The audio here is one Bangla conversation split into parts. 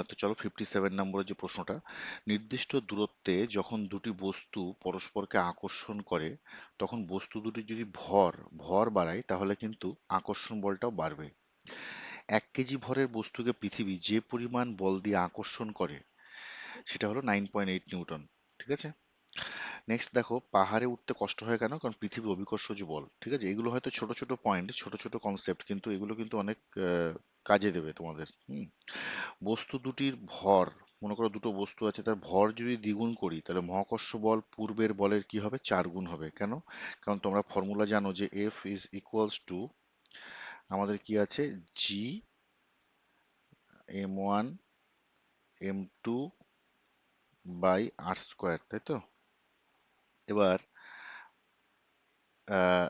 তো চলো 57 নম্বরের যে প্রশ্নটা, নির্দিষ্ট দূরত্বে যখন দুটি বস্তু পরস্পরকে আকর্ষণ করে তখন বস্তু দুটি যদি ভর বাড়ায় তাহলে কিন্তু আকর্ষণ বলটাও বাড়বে। 1 কেজি ভরের বস্তুকে পৃথিবী যে পরিমাণ বল দিয়ে আকর্ষণ করে সেটা হলো 9.8 নিউটন। ঠিক আছে। নেক্সট দেখো, পাহাড়ে উঠতে কষ্ট হয় কেন? কারণ পৃথিবীর অভিকর্ষজ বল। ঠিক আছে, এগুলো হয়তো ছোট ছোট পয়েন্ট, ছোট ছোট কনসেপ্ট, কিন্তু এগুলো কিন্তু অনেক কাজে দেবে তোমাদের। বস্তু দুটির ভর, মনে করো দুটো বস্তু আছে, তার ভর যদি দ্বিগুণ করি তাহলে মহাকর্ষ বল পূর্বের বলের কি হবে? 4 গুণ হবে। কেন? কারণ তোমরা ফর্মুলা জানো যে এফ ইজ ইকুয়ালস টু, আমাদের কি আছে, জি m1 m2 by r square, তাই তো? এবার আহ,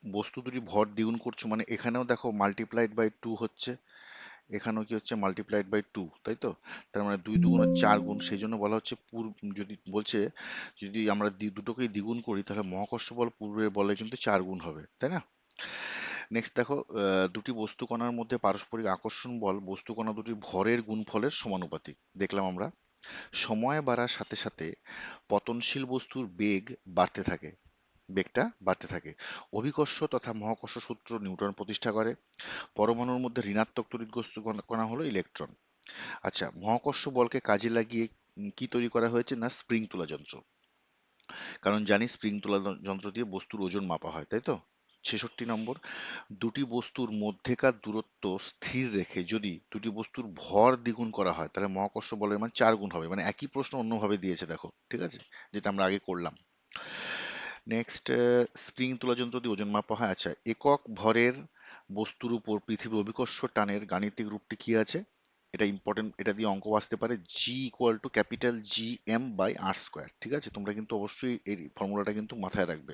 বস্তু দুটি ভর দ্বিগুণ করছো মানে এখানেও দেখো মাল্টিপ্লাইড বাই 2 হচ্ছে, এখানেও কি হচ্ছে? মাল্টিপ্লাইড বাই 2, তাই তো? তার মানে 2 × 2 = 4 গুণ, সেই জন্য বলা হচ্ছে যদি বলছে যদি আমরা দুটোকেই দ্বিগুণ করি তাহলে মহাকর্ষ বল পূর্বের বলে কিন্তু 4 গুণ হবে, তাই না? নেক্সট দেখো, দুটি বস্তু কণার মধ্যে পারস্পরিক আকর্ষণ বল বস্তু কণা দুটির ভরের গুণফলের সমানুপাতিক দেখলাম আমরা। সময় বাড়ার সাথে সাথে পতনশীল বস্তুর বেগটা বাড়তে থাকে। অভিকর্ষ তথা মহাকর্ষ সূত্র নিউটন প্রতিষ্ঠা করে। পরমাণুর মধ্যে ঋণাত্মক তড়িৎগ্রস্ত কণা হলো ইলেকট্রন। আচ্ছা, মহাকর্ষ বলকে কাজে লাগিয়ে কি তৈরি করা হয়েছে? না, স্প্রিং তোলা যন্ত্র। কারণ জানি স্প্রিং তোলা যন্ত্র দিয়ে বস্তুর ওজন মাপা হয়, তাই তো? 66 নম্বর, দুটি বস্তুর মধ্যেকার দূরত্ব স্থির রেখে যদি দুটি বস্তুর ভর দ্বিগুণ করা হয় তাহলে মহাকর্ষ বলের মান 4 গুণ হবে। মানে একই প্রশ্ন অন্যভাবে দিয়েছে, দেখো। ঠিক আছে, যেটা আমরা আগে করলাম। নেক্সট, স্প্রিং তোলা যন্ত্র দিয়ে ওজন মাপা হয়। আচ্ছা, একক ভরের বস্তুর উপর পৃথিবীর অভিকর্ষ টানের গাণিতিক রূপটি কি আছে? এটা ইম্পর্টেন্ট, এটা দিয়ে অঙ্ক আসতে পারে। G equal to capital G M by r square. ঠিক আছে, তোমরা কিন্তু অবশ্যই এই ফর্মুলাটা কিন্তু মাথায় রাখবে।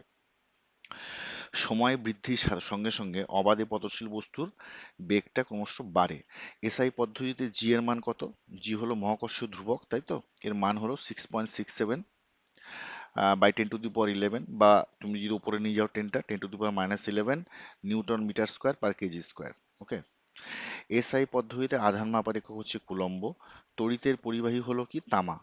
সময় বৃদ্ধির সঙ্গে সঙ্গে অবাধে পতনশীল বস্তুর বেগটা ক্রমশ বাড়ে। এসআই পদ্ধতিতে জি এর মান কত? জি হলো মহাকর্ষীয় ধ্রুবক, তাই তো? এর মান হলো 6.67 বাই 10⁻11, বা তুমি যদি উপরে নিয়ে যাও টেনটা, 10⁻−11 newton metre square per kg square. Okay. SI পদ্ধতিতে আধান মাপার একক হচ্ছে কুলম্ব। তড়িতের পরিবাহী হলো কি? তামা।